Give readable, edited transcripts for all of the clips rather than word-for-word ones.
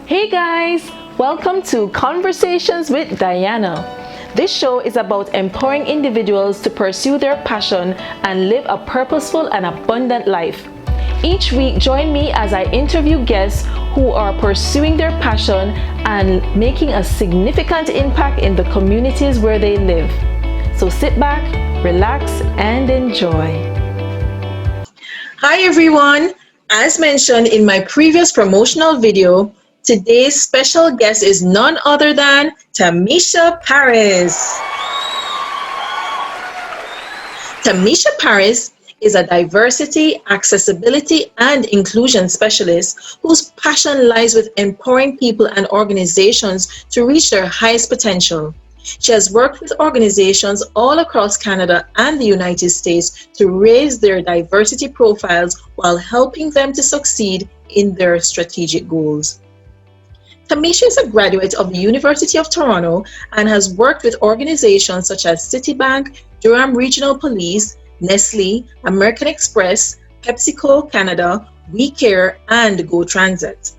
Hey guys, welcome to Conversations with Diana. This show is about empowering individuals to pursue their passion and live a purposeful and abundant life. Each week, join me as I interview guests who are pursuing their passion and making a significant impact in the communities where they live. So sit back, relax, and enjoy. Hi everyone. As mentioned in my previous promotional video, today's special guest is none other than Tamisha Parris. Tamisha Parris is a diversity, accessibility, and inclusion specialist whose passion lies with empowering people and organizations to reach their highest potential. She has worked with organizations all across Canada and the United States to raise their diversity profiles while helping them to succeed in their strategic goals. Tamisha is a graduate of the University of Toronto and has worked with organizations such as Citibank, Durham Regional Police, Nestlé, American Express, PepsiCo Canada, WeCare and Go Transit.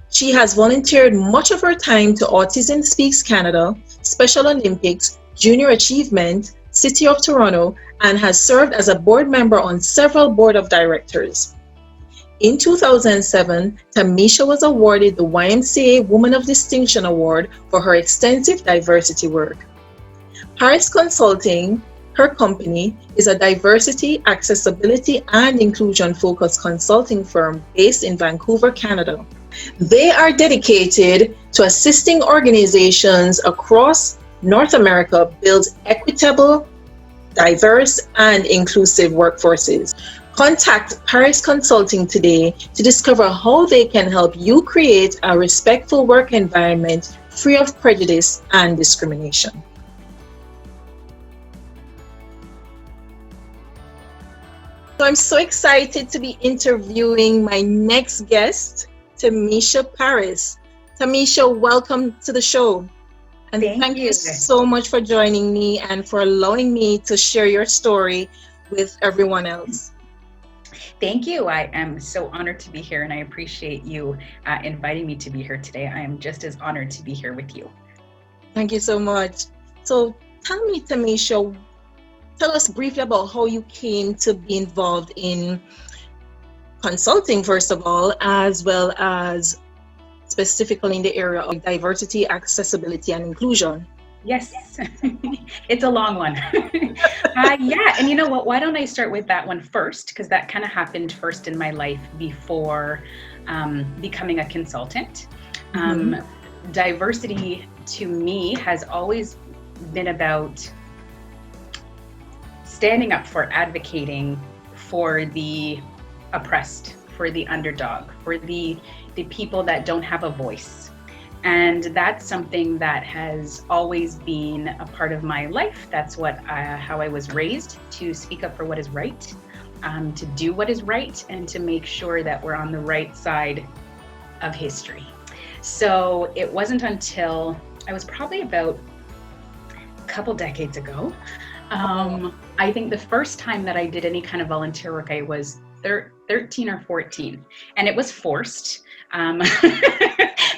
She has volunteered much of her time to Autism Speaks Canada, Special Olympics, Junior Achievement, City of Toronto, and has served as a board member on several board of directors. In 2007, Tamisha was awarded the YMCA Woman of Distinction Award for her extensive diversity work. Parris Consulting, her company, is a diversity, accessibility, and inclusion-focused consulting firm based in Vancouver, Canada. They are dedicated to assisting organizations across North America build equitable, diverse, and inclusive workforces. Contact Parris Consulting today to discover how they can help you create a respectful work environment free of prejudice and discrimination. So I'm so excited to be interviewing my next guest, Tamisha Parris. Tamisha, welcome to the show. And thank you so much for joining me and for allowing me to share your story with everyone else. Thank you. I am so honored to be here and I appreciate you inviting me to be here today. I am just as honored to be here with you. Thank you so much. So tell me, Tamisha, tell us briefly about how you came to be involved in consulting, first of all, as well as specifically in the area of diversity, accessibility, and inclusion. Yes, it's a long one. Yeah, and you know what, why don't I start with that one first, because that kind of happened first in my life before becoming a consultant. Diversity to me has always been about standing up for advocating for the oppressed, for the underdog, for the people that don't have a voice. And that's something that has always been a part of my life. That's how I was raised, to speak up for what is right, to do what is right, and to make sure that we're on the right side of history. So it wasn't until I was probably about a couple decades ago. I think the first time that I did any kind of volunteer work, I was 13 or 14, and it was forced.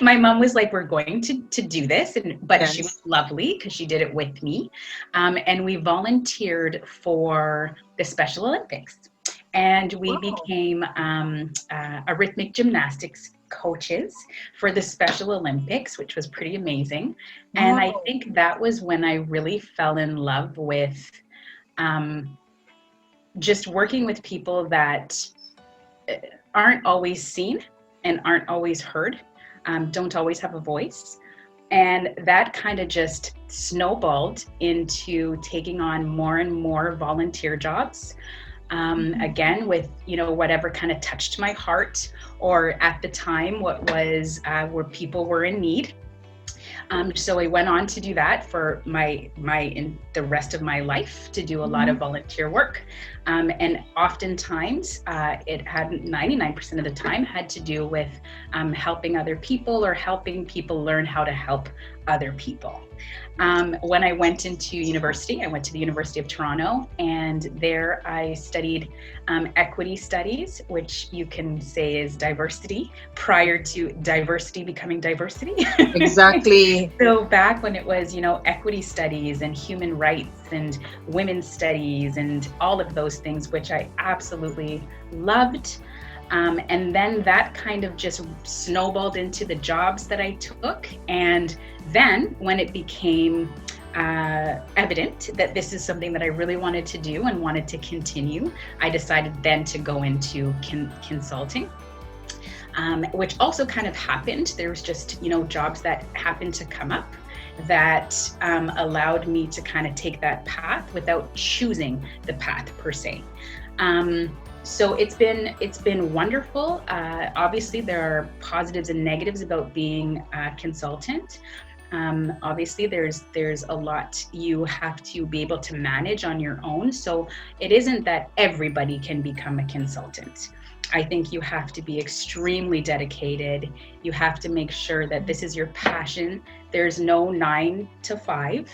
My mom was like, we're going to do this, but yes. She was lovely because she did it with me. And we volunteered for the Special Olympics, and we became rhythmic gymnastics coaches for the Special Olympics, which was pretty amazing. And I think that was when I really fell in love with just working with people that aren't always seen and aren't always heard, don't always have a voice. And that kind of just snowballed into taking on more and more volunteer jobs. Again, with, whatever kind of touched my heart, or at the time, what was where people were in need. So I went on to do that for the rest of my life, to do a lot of volunteer work. And oftentimes it had 99% of the time had to do with helping other people, or helping people learn how to help other people. When I went into university, I went to the University of Toronto, and there I studied equity studies, which you can say is diversity, prior to diversity becoming diversity. Exactly. So back when it was, equity studies and human rights and women's studies and all of those things, which I absolutely loved. And then that kind of just snowballed into the jobs that I took. And then when it became evident that this is something that I really wanted to do and wanted to continue, I decided then to go into consulting. Which also kind of happened. There was just, jobs that happened to come up that allowed me to kind of take that path without choosing the path per se. So it's been wonderful. Obviously, there are positives and negatives about being a consultant. Obviously, there's a lot you have to be able to manage on your own. So it isn't that everybody can become a consultant. I think you have to be extremely dedicated. You have to make sure that this is your passion. There's no 9 to 5,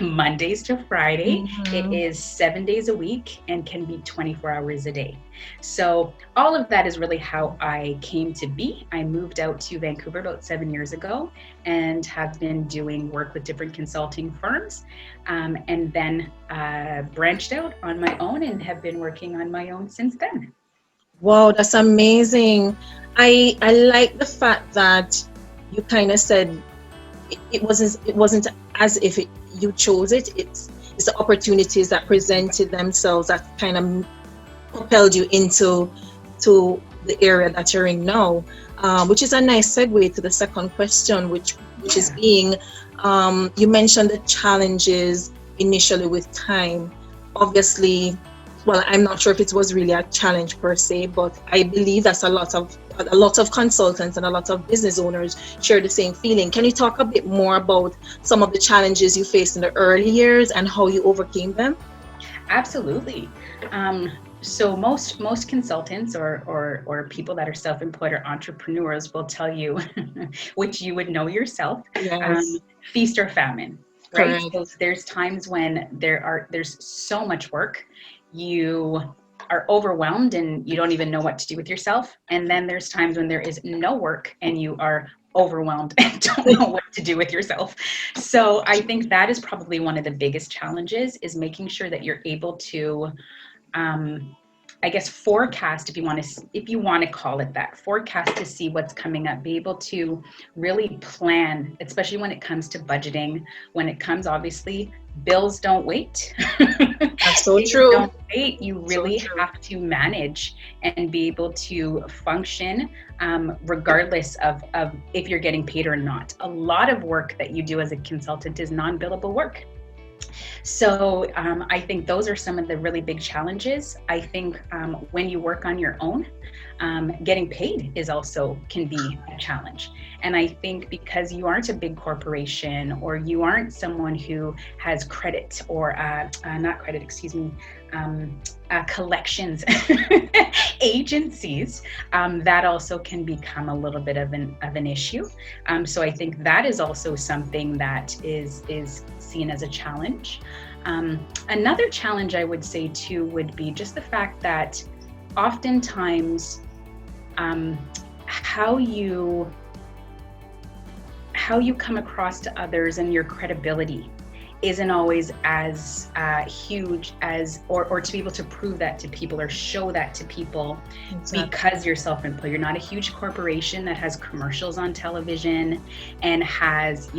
Mondays to Friday. It is 7 days a week and can be 24 hours a day. So all of that is really how I came to be. I moved out to Vancouver about 7 years ago and have been doing work with different consulting firms, and then branched out on my own and have been working on my own since then. Wow, that's amazing. I like the fact that you kind of said it wasn't as if you chose it. It's the opportunities that presented themselves that kind of propelled you into the area that you're in now, which is a nice segue to the second question, which is being you mentioned the challenges initially with time. Obviously, well, I'm not sure if it was really a challenge per se, but I believe that's a lot of consultants and a lot of business owners share the same feeling. Can you talk a bit more about some of the challenges you faced in the early years and how you overcame them? Absolutely. So most consultants or people that are self-employed or entrepreneurs will tell you, which you would know yourself, Yes. Feast or famine, right? Correct. So there's times when there's so much work, you are overwhelmed and you don't even know what to do with yourself. And then there's times when there is no work and you are overwhelmed and don't know what to do with yourself. So I think that is probably one of the biggest challenges, is making sure that you're able to I guess forecast, if you want to call it that, forecast to see what's coming up, be able to really plan, especially when it comes to budgeting, when it comes, obviously, bills don't wait. That's so Things true. don't wait. You really So true. have to manage and be able to function regardless of if you're getting paid or not. A lot of work that you do as a consultant is non-billable work. So I think those are some of the really big challenges. I think when you work on your own, getting paid can be a challenge. And I think because you aren't a big corporation, or you aren't someone who has credit or not credit, excuse me, collections agencies, that also can become a little bit of an issue. So I think that is also something that is seen as a challenge. Another challenge I would say too would be just the fact that oftentimes how you come across to others and your credibility isn't always as huge as, or to be able to prove that to people or show that to people. Exactly. Because you're self-employed. You're not a huge corporation that has commercials on television and has,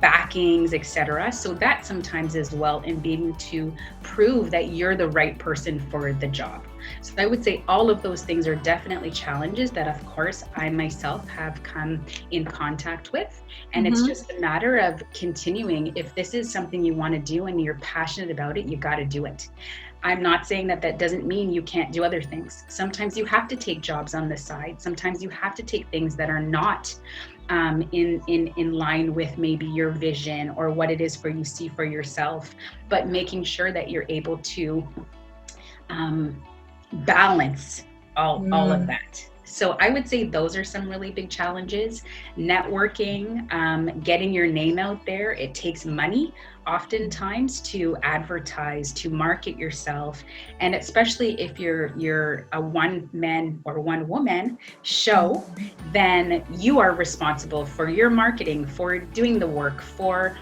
backings, etc. So that sometimes as well, in being to prove that you're the right person for the job. So I would say all of those things are definitely challenges that, of course, I myself have come in contact with. And it's just a matter of continuing. If this is something you want to do and you're passionate about it, you got to do it. I'm not saying that doesn't mean you can't do other things. Sometimes you have to take jobs on the side. Sometimes you have to take things that are not in line with maybe your vision or what it is for you see for yourself, but making sure that you're able to balance all of that. So I would say those are some really big challenges. Networking, getting your name out there. It takes money oftentimes to advertise, to market yourself. And especially if you're a one man or one woman show, then you are responsible for your marketing, for doing the work, for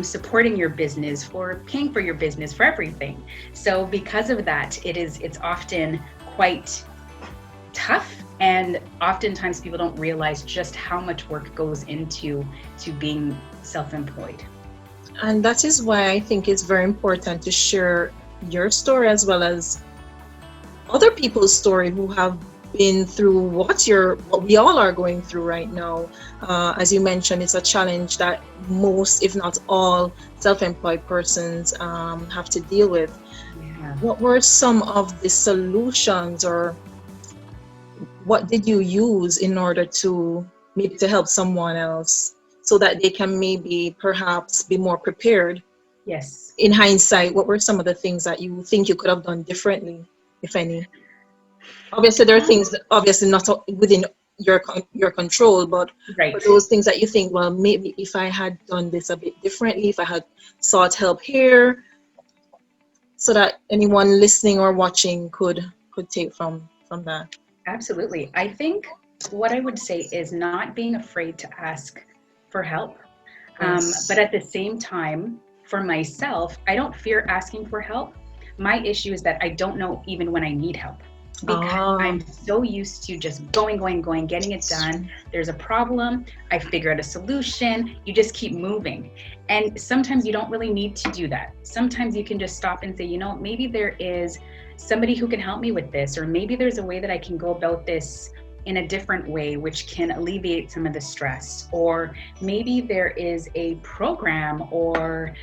supporting your business, for paying for your business, for everything. So because of that, it's often quite tough, and oftentimes people don't realize just how much work goes into being self-employed. And that is why I think it's very important to share your story as well as other people's story who have been through what we all are going through right now. As you mentioned, it's a challenge that most, if not all, self-employed persons have to deal with. Yeah. What were some of the solutions, or what did you use in order to maybe to help someone else so that they can maybe perhaps be more prepared? Yes. In hindsight, what were some of the things that you think you could have done differently, if any? Obviously, there are things that obviously not within your control, but Right. for those things that you think, well, maybe if I had done this a bit differently, if I had sought help here, so that anyone listening or watching could take from that. Absolutely. I think what I would say is not being afraid to ask for help. Yes. But at the same time, for myself, I don't fear asking for help. My issue is that I don't know even when I need help, because I'm so used to just going, getting it done. There's a problem, I figure out a solution, you just keep moving. And sometimes you don't really need to do that. Sometimes you can just stop and say, maybe there is somebody who can help me with this, or maybe there's a way that I can go about this in a different way, which can alleviate some of the stress. Or maybe there is a program or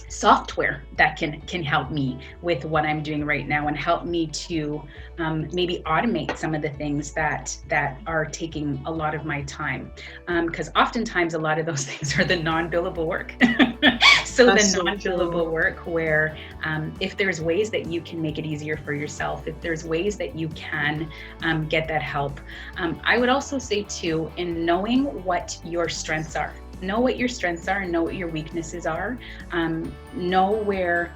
software that can help me with what I'm doing right now and help me to maybe automate some of the things that are taking a lot of my time. Because oftentimes a lot of those things are the non-billable work. So That's the non-billable work where if there's ways that you can make it easier for yourself, if there's ways that you can get that help. I would also say too, in knowing what your strengths are. Know what your strengths are and know what your weaknesses are. Know where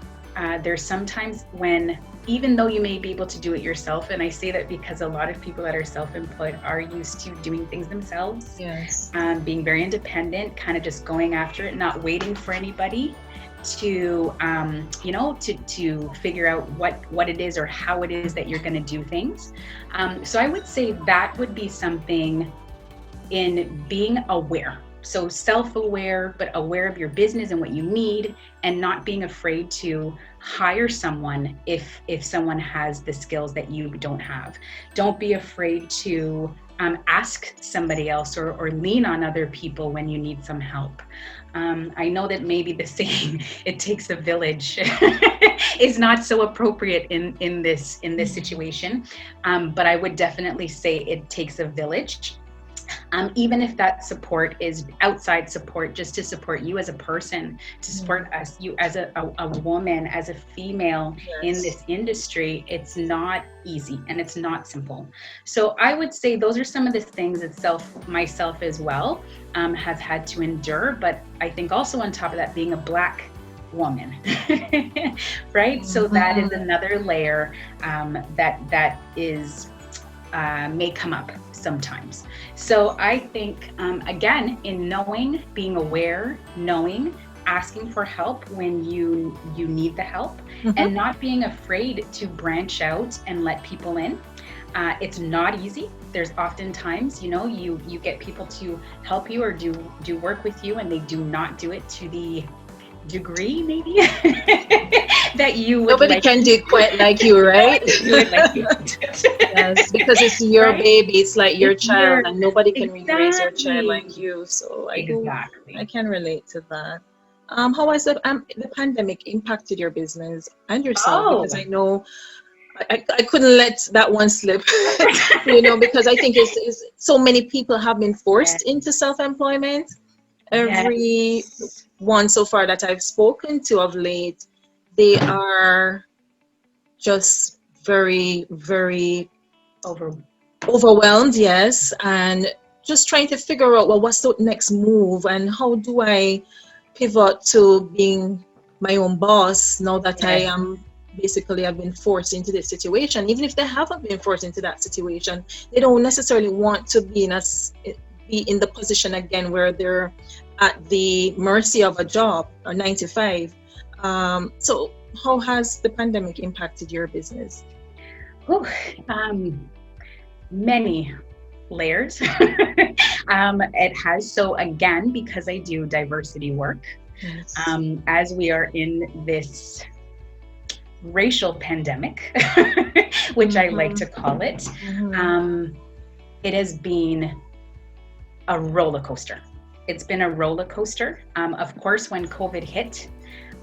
there's sometimes when, even though you may be able to do it yourself, and I say that because a lot of people that are self-employed are used to doing things themselves, yes, being very independent, kind of just going after it, not waiting for anybody to to figure out what it is or how it is that you're going to do things. So I would say that would be something in being aware. So self-aware, but aware of your business and what you need, and not being afraid to hire someone if someone has the skills that you don't have. Don't be afraid to ask somebody else or lean on other people when you need some help. I know that maybe the saying "it takes a village" is not so appropriate in this situation, but I would definitely say it takes a village. Even if that support is outside support, just to support you as a person, to support you as a woman, as a female in this industry, it's not easy and it's not simple. So I would say those are some of the things that myself as well have had to endure. But I think also on top of that, being a Black woman, right? So that is another layer that is may come up sometimes. So I think, again, in knowing, being aware, knowing, asking for help when you need the help, and not being afraid to branch out and let people in. It's not easy. There's oftentimes, you get people to help you or do work with you, and they do not do it to the degree maybe that you would. Nobody can do it quite like you, right? Yes, because it's your baby, it's like your child, and nobody can really raise your child like you. So I can relate to that. How has the pandemic impacted your business and yourself? Because I know I couldn't let that one slip, because I think it's so many people have been forced into self-employment. Every one so far that I've spoken to of late, they are just very, very Overwhelmed, yes, and just trying to figure out, well, what's the next move and how do I pivot to being my own boss now that I Yes. am basically I've been forced into this situation. Even if they haven't been forced into that situation, they don't necessarily want to be in the position again where they're at the mercy of a job or 9 to 5. So how has the pandemic impacted your business? Whew, many layers. It has. So again, because I do diversity work, Yes. as we are in this racial pandemic, which I like to call it, it has been a roller coaster. It's been a roller coaster. Of course, when COVID hit,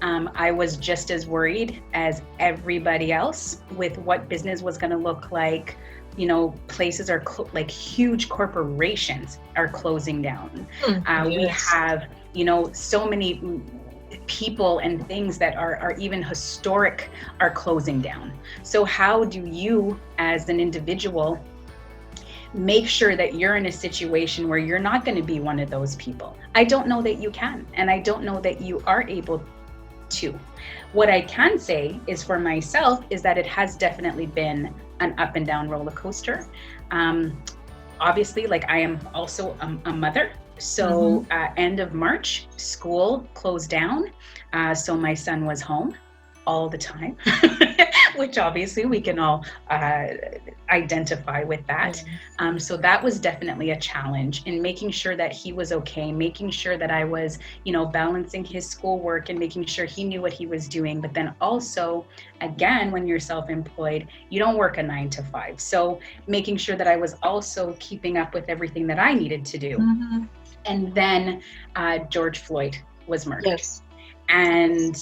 I was just as worried as everybody else with what business was going to look like. You know, places are like huge corporations are closing down. We Yes. have, so many people and things that are even historic are closing down. So how do you as an individual make sure that you're in a situation where you're not going to be one of those people? I don't know that you can, and I don't know that you are able to. What I can say is for myself is that it has definitely been an up and down roller coaster. Obviously, like I am also a mother. So end of March, school closed down. So my son was home all the time, which obviously we can all identify with that. So that was definitely a challenge in making sure that he was okay, making sure that I was, balancing his schoolwork and making sure he knew what he was doing. But then also, again, when you're self-employed, you don't work a 9 to 5. So making sure that I was also keeping up with everything that I needed to do. And then George Floyd was murdered. Yes. And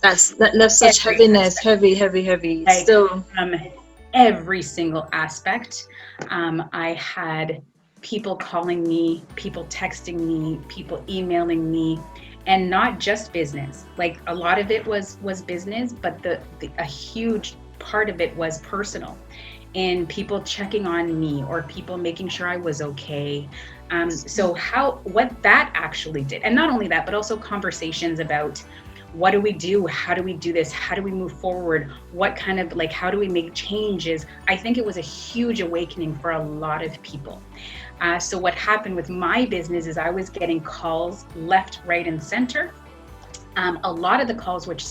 that left such heaviness, heavy. Like, Still, every single aspect. I had people calling me, people texting me, people emailing me, and not just business. Like a lot of it was business, but a huge part of it was personal. And people checking on me or people making sure I was okay. So what that actually did, and not only that, but also conversations about what do we do? How do we do this? How do we move forward? What kind of how do we make changes? I think it was a huge awakening for a lot of people. So what happened with my business is I was getting calls left, right, and center. A lot of the calls, which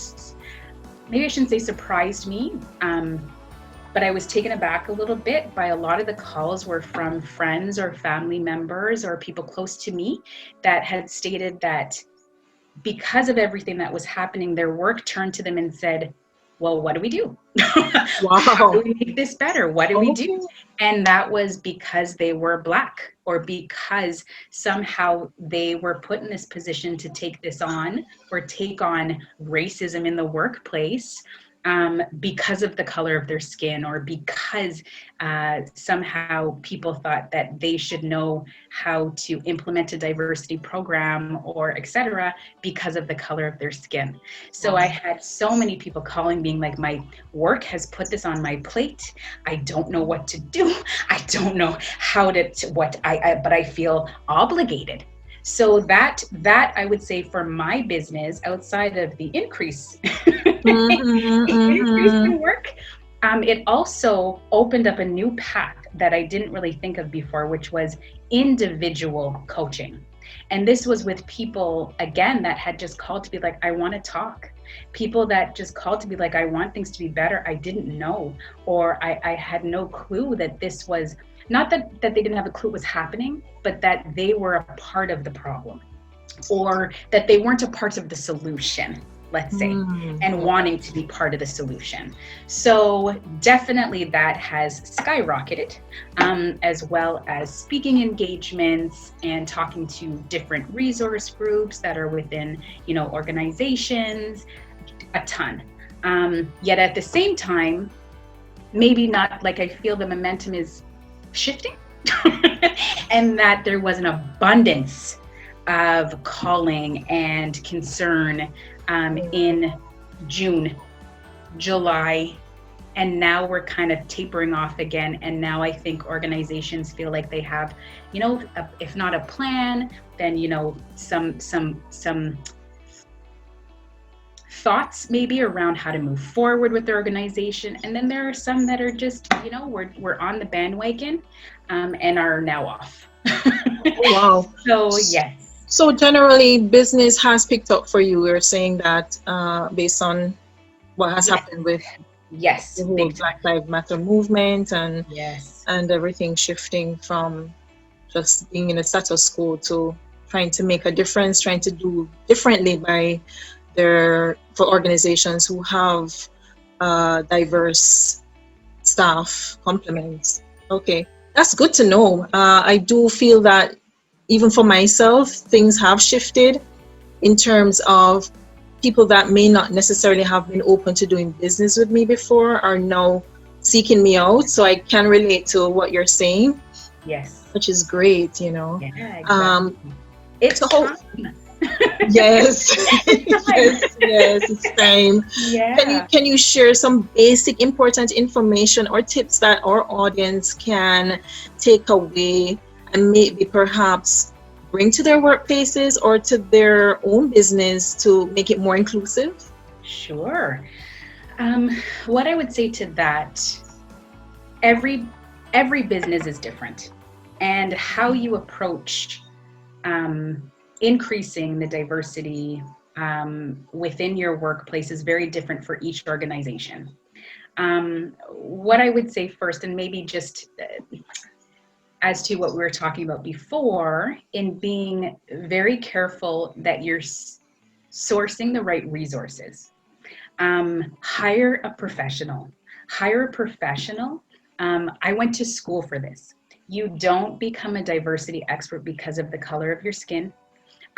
maybe I shouldn't say surprised me, but I was taken aback a little bit by a lot of the calls were from friends or family members or people close to me that had stated that because of everything that was happening, their work turned to them and said, well, what do we do? wow. How do we make this better? What do we do? And that was because they were Black or because somehow they were put in this position to take this on or take on racism in the workplace. Because of the color of their skin or because somehow people thought that they should know how to implement a diversity program or et cetera because of the color of their skin. So I had so many people calling being like, my work has put this on my plate. I don't know what to do. I don't know how but I feel obligated. So that I would say for my business, outside of the increase, increase in work, it also opened up a new path that I didn't really think of before, which was individual coaching. And this was with people, again, that had just called to be like, I want to talk. People that just called to be like, I want things to be better. I didn't know, or I had no clue that this was, not that they didn't have a clue it was happening, but that they were a part of the problem, or that they weren't a part of the solution, let's say, and wanting to be part of the solution. So definitely that has skyrocketed, as well as speaking engagements and talking to different resource groups that are within, organizations, a ton. Yet at the same time, maybe not, like I feel the momentum is shifting and that there was an abundance of calling and concern in June, July, And now we're kind of tapering off again. And now I think organizations feel like they have, if not a plan, then, some thoughts maybe around how to move forward with their organization. And then there are some that are just, we're on the bandwagon and are now off. Wow. So, yes. So generally, business has picked up for you. We're saying that based on what has happened with the whole Black Lives Matter movement and everything shifting from just being in a status quo to trying to make a difference, trying to do differently for organizations who have diverse staff complements. Okay, that's good to know. I do feel that even for myself, things have shifted in terms of people that may not necessarily have been open to doing business with me before are now seeking me out. So I can relate to what you're saying. Yes. Which is great, Yeah, exactly. It's time. Yes. yes, it's time. Yeah. Can you share some basic important information or tips that our audience can take away and maybe perhaps bring to their workplaces or to their own business to make it more inclusive? Sure. What I would say to that, every business is different, and how you approach increasing the diversity within your workplace is very different for each organization. What I would say first, and maybe just as to what we were talking about before, in being very careful that you're sourcing the right resources. Hire a professional. I went to school for this. You don't become a diversity expert because of the color of your skin.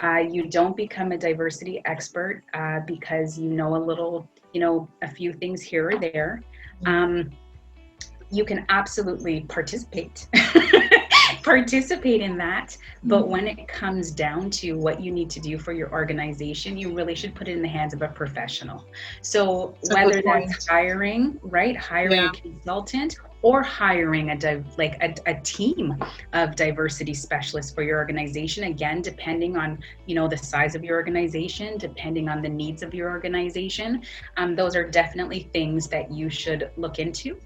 You don't become a diversity expert because you know a little, a few things here or there. You can absolutely participate in that, but when it comes down to what you need to do for your organization, you really should put it in the hands of a professional. So whether that's hiring a consultant or hiring a team of diversity specialists for your organization, again, depending on the size of your organization, depending on the needs of your organization, those are definitely things that you should look into.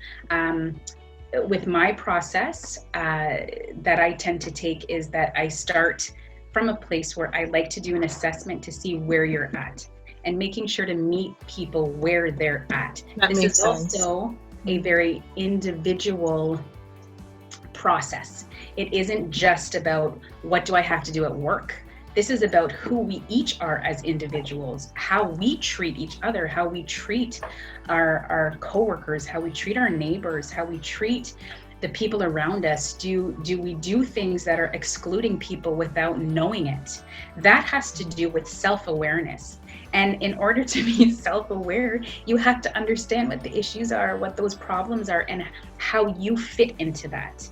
With my process that I tend to take is that I start from a place where I like to do an assessment to see where you're at and making sure to meet people where they're at. This is also a very individual process. It isn't just about what do I have to do at work. This is about who we each are as individuals, how we treat each other, how we treat our coworkers, how we treat our neighbors, how we treat the people around us. Do we do things that are excluding people without knowing it? That has to do with self-awareness. And in order to be self-aware, you have to understand what the issues are, what those problems are, and how you fit into that.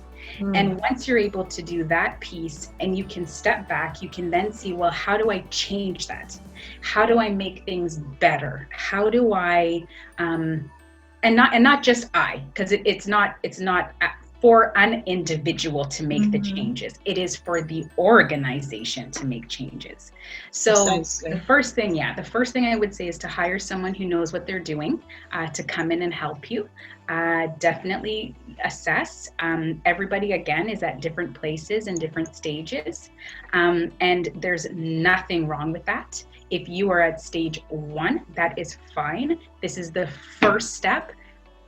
And once you're able to do that piece and you can step back, you can then see, well, how do I change that? How do I make things better? How do I, and not just I, because it's not for an individual to make the changes. It is for the organization to make changes. So the first thing I would say is to hire someone who knows what they're doing to come in and help you. Definitely assess. Everybody, again, is at different places and different stages. And there's nothing wrong with that. If you are at stage 1, that is fine. This is the first step.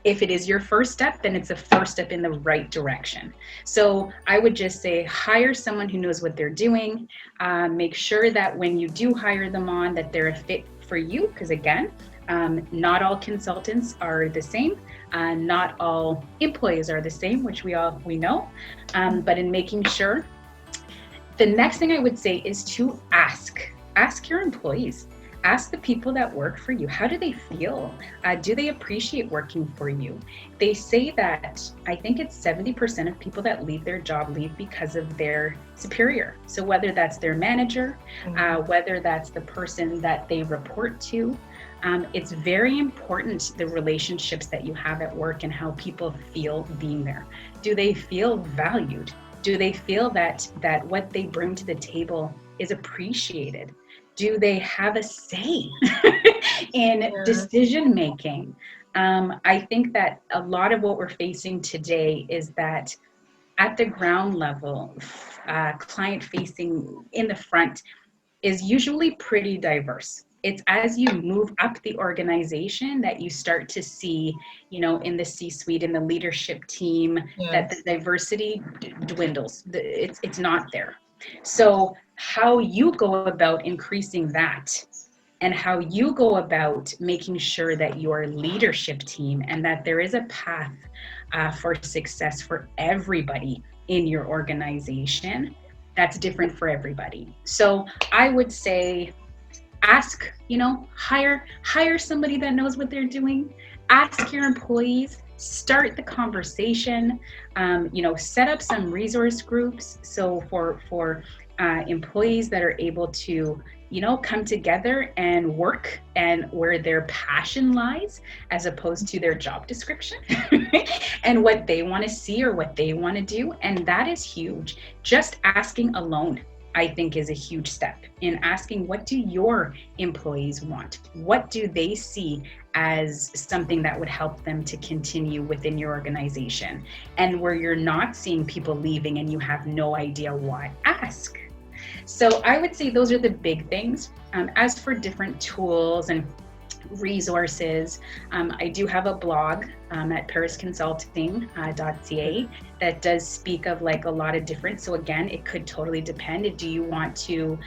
If it is your first step, then it's a first step in the right direction. So I would just say hire someone who knows what they're doing. Make sure that when you do hire them on, that they're a fit for you. Because again, not all consultants are the same. Not all employees are the same, which we know. But in making sure, the next thing I would say is to ask your employees. Ask the people that work for you, how do they feel? Do they appreciate working for you? They say that, I think it's 70% of people that leave their job leave because of their superior. So whether that's their manager, whether that's the person that they report to, It's very important, the relationships that you have at work and how people feel being there. Do they feel valued? Do they feel that what they bring to the table is appreciated? Do they have a say in decision making? I think that a lot of what we're facing today is that at the ground level, client facing in the front is usually pretty diverse. It's as you move up the organization that you start to see, in the C-suite, in the leadership team, that the diversity dwindles. It's not there. So how you go about increasing that, and how you go about making sure that your leadership team, and that there is a path for success for everybody in your organization, that's different for everybody. So I would say ask, hire somebody that knows what they're doing. Ask your employees, start the conversation, set up some resource groups. So for employees that are able to, come together and work and where their passion lies, as opposed to their job description and what they want to see or what they want to do. And that is huge. Just asking alone, I think, is a huge step in asking, what do your employees want? What do they see as something that would help them to continue within your organization? And where you're not seeing people leaving and you have no idea why, ask. So I would say those are the big things. As for different tools and resources, I do have a blog at parisconsulting.ca that does speak of like a lot of different. So again, it could totally depend. Do you want to,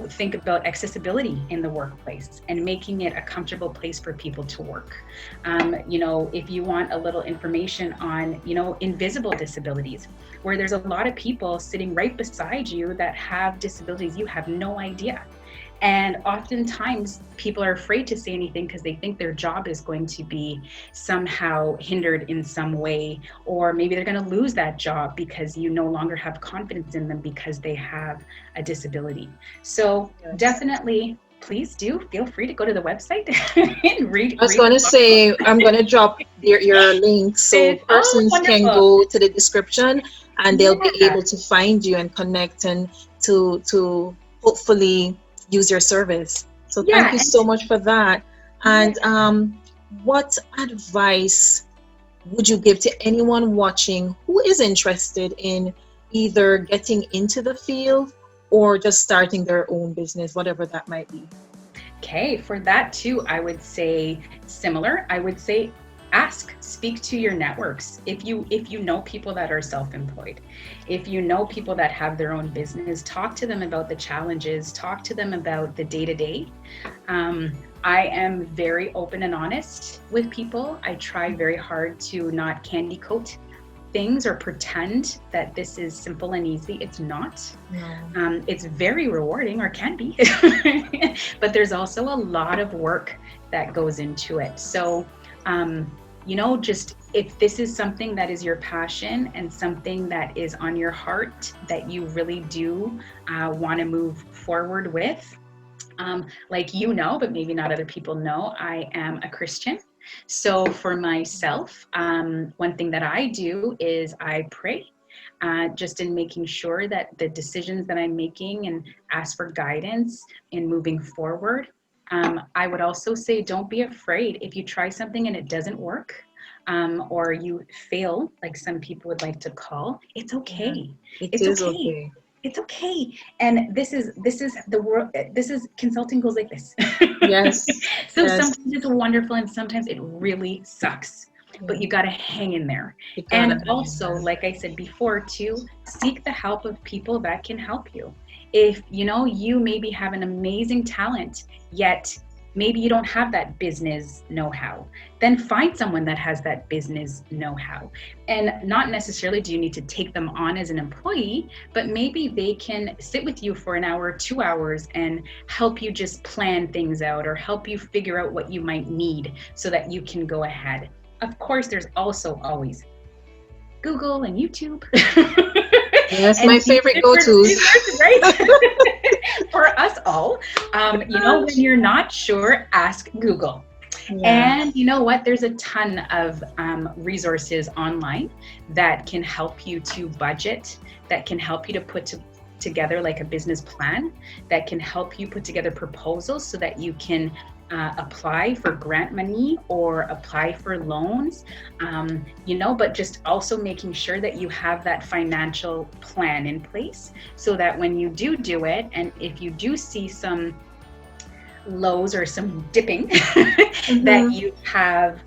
think about accessibility in the workplace and making it a comfortable place for people to work? If you want a little information on, invisible disabilities, where there's a lot of people sitting right beside you that have disabilities, you have no idea. And oftentimes people are afraid to say anything because they think their job is going to be somehow hindered in some way, or maybe they're going to lose that job because you no longer have confidence in them because they have a disability. So definitely, please do feel free to go to the website and read. I was going to say, I'm going to drop your link so persons can go to the description and they'll be able to find you and connect and to hopefully use your service. So thank you so much for that. And what advice would you give to anyone watching who is interested in either getting into the field or just starting their own business, whatever that might be? Okay, for that too, I would say similar. I would say speak to your networks. If you know people that are self-employed, if you know people that have their own business, talk to them about the challenges, talk to them about the day-to-day. I am very open and honest with people. I try very hard to not candy coat things or pretend that this is simple and easy. It's not. No. It's very rewarding, or can be, but there's also a lot of work that goes into it. So just if this is something that is your passion and something that is on your heart that you really do want to move forward with, but maybe not other people know, I am a Christian. So for myself, one thing that I do is I pray, just in making sure that the decisions that I'm making, and ask for guidance in moving forward. I would also say, don't be afraid if you try something and it doesn't work, or you fail, like some people would like to call. It's okay. It's okay. It's okay. And this is the world. This is consulting goes like this. Yes. So sometimes it's wonderful and sometimes it really sucks. But you got to hang in there. And also, like I said before too, seek the help of people that can help you. If you maybe have an amazing talent, yet maybe you don't have that business know-how, then find someone that has that business know-how. And not necessarily do you need to take them on as an employee, but maybe they can sit with you for an hour, 2 hours, and help you just plan things out, or help you figure out what you might need so that you can go ahead. Of course, there's also always Google and YouTube. Yes, my favorite go-tos. Right? for us all. You know, when you're not sure, ask Google. Yeah. And you know what? There's a ton of resources online that can help you to budget, that can help you to put together like a business plan, that can help you put together proposals so that you can apply for grant money or apply for loans, you know, but just also making sure that you have that financial plan in place so that when you do it, and if you do see some lows or some dipping, that you have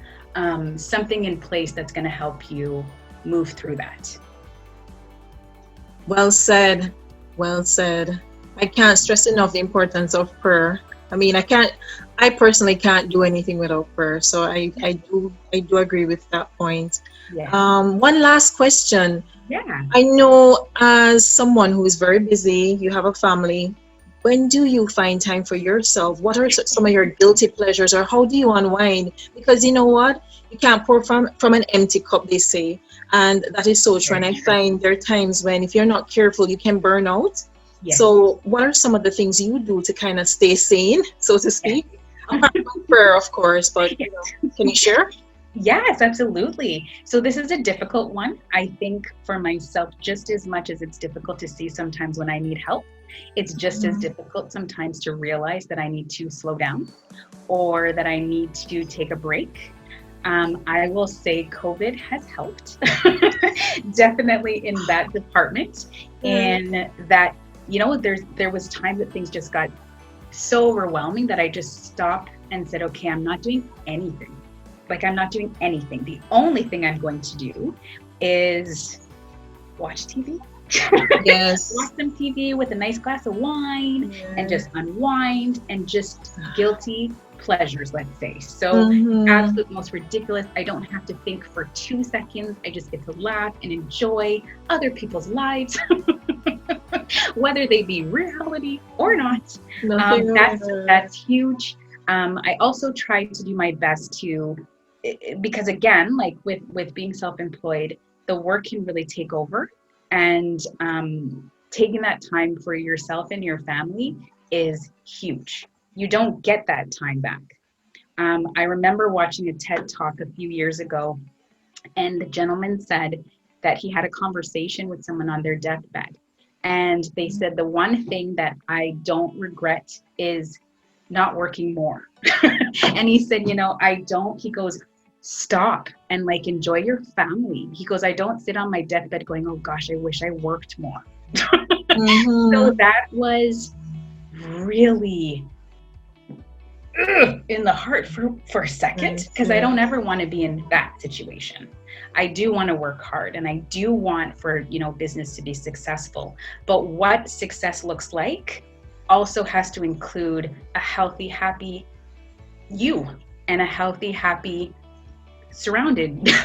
something in place that's going to help you move through that. Well said. Well said. I can't stress enough the importance of prayer. I mean, I personally can't do anything without prayer. So I do agree with that point. Yeah. One last question. Yeah. I know as someone who is very busy, you have a family. When do you find time for yourself? What are some of your guilty pleasures, or how do you unwind? Because you know what? You can't pour from an empty cup, they say. And that is so true. And I find there are times when if you're not careful, you can burn out. Yes. So what are some of the things you do to kind of stay sane, so to speak? Apart from prayer, of course, but you know, can you share? Yes, absolutely. So this is a difficult one. I think for myself, just as much as it's difficult to see sometimes when I need help, it's just as difficult sometimes to realize that I need to slow down or that I need to take a break. I will say COVID has helped definitely in that department, and that, you know, there was time that things just got so overwhelming that I just stopped and said, okay, I'm not doing anything. Like, I'm not doing anything. The only thing I'm going to do is watch TV. Yes. Watch some TV with a nice glass of wine and just unwind and just guilty pleasures, let's say. So absolute most ridiculous. I don't have to think for 2 seconds. I just get to laugh and enjoy other people's lives, whether they be reality or not. That's huge. I also try to do my best to, because again, like with being self-employed, the work can really take over, and taking that time for yourself and your family is huge. You don't get that time back. I remember watching a TED Talk a few years ago, and the gentleman said that he had a conversation with someone on their deathbed. And they said, the one thing that I don't regret is not working more. And he said, you know, he goes, stop and like enjoy your family. He goes, I don't sit on my deathbed going, oh gosh, I wish I worked more. So that was really in the heart for a second, because I don't ever want to be in that situation. I do want to work hard, and I do want for, you know, business to be successful. But what success looks like also has to include a healthy, happy you, and a healthy, happy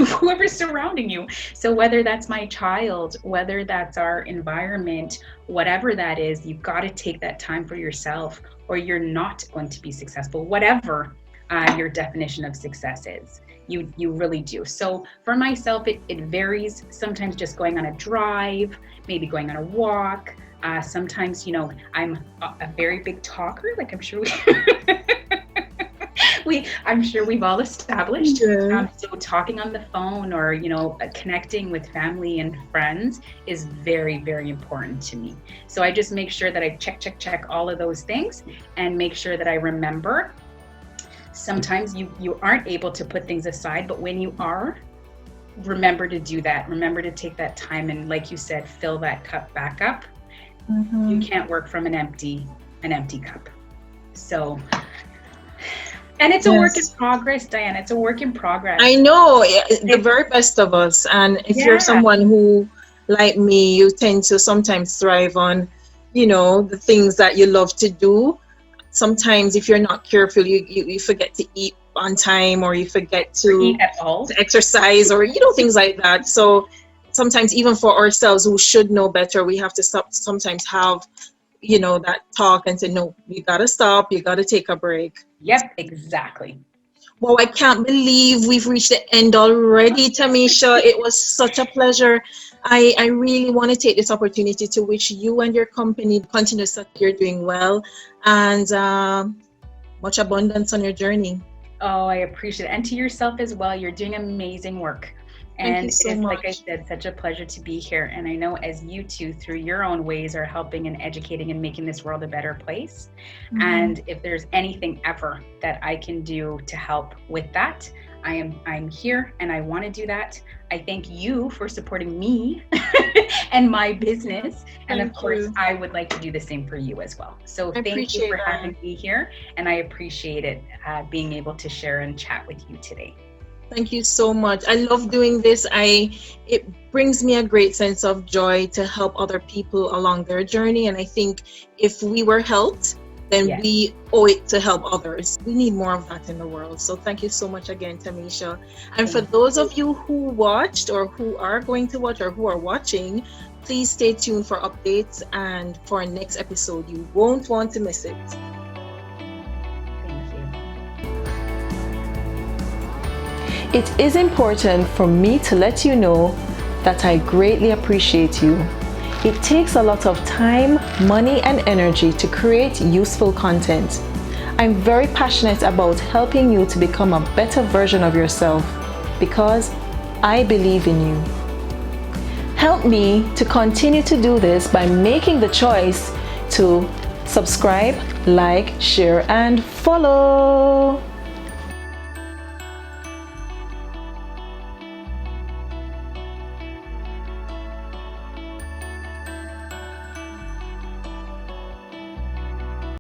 whoever's surrounding you. So whether that's my child, whether that's our environment, whatever that is, you've got to take that time for yourself, or you're not going to be successful, whatever your definition of success is. You really do. So for myself, it varies. Sometimes just going on a drive, maybe going on a walk. Sometimes, you know, I'm a very big talker, like I'm sure I'm sure we've all established. So talking on the phone, or, you know, connecting with family and friends is very, very important to me. So I just make sure that I check all of those things, and make sure that I remember. Sometimes you aren't able to put things aside, but when you are, remember to do that. Remember to take that time and, like you said, fill that cup back up. You can't work from an empty cup. So, and it's a work in progress, Diana. It's a work in progress. I know, the very best of us. And if you're someone who, like me, you tend to sometimes thrive on, you know, the things that you love to do. Sometimes if you're not careful, you forget to eat on time, or you forget to eat at all, to exercise, or, you know, things like that. So sometimes even for ourselves who should know better, we have to sometimes have, you know, that talk and say, no, you got to stop, you got to take a break. Yep, exactly. Wow, I can't believe we've reached the end already, Tamisha. It was such a pleasure. I really want to take this opportunity to wish you and your company continuous that you're doing well, and much abundance on your journey. Oh, I appreciate it. And to yourself as well, you're doing amazing work. Thank And you it so is, like I much. said, such a pleasure to be here. And I know as you two, through your own ways, are helping and educating and making this world a better place. And if there's anything ever that I can do to help with that, I'm here and I want to do that. I thank you for supporting me and my business. And of Thank course, you. I would like to do the same for you as well. So I thank you appreciate for that. having me here. And I appreciate it being able to share and chat with you today. Thank you so much. I love doing this. It brings me a great sense of joy to help other people along their journey. And I think if we were helped, then Yes. we owe it to help others. We need more of that in the world. So thank you so much again, Tamisha. And for those of you who watched or who are going to watch or who are watching, please stay tuned for updates and for our next episode. You won't want to miss it. It is important for me to let you know that I greatly appreciate you. It takes a lot of time, money, and energy to create useful content. I'm very passionate about helping you to become a better version of yourself because I believe in you. Help me to continue to do this by making the choice to subscribe, like, share, and follow.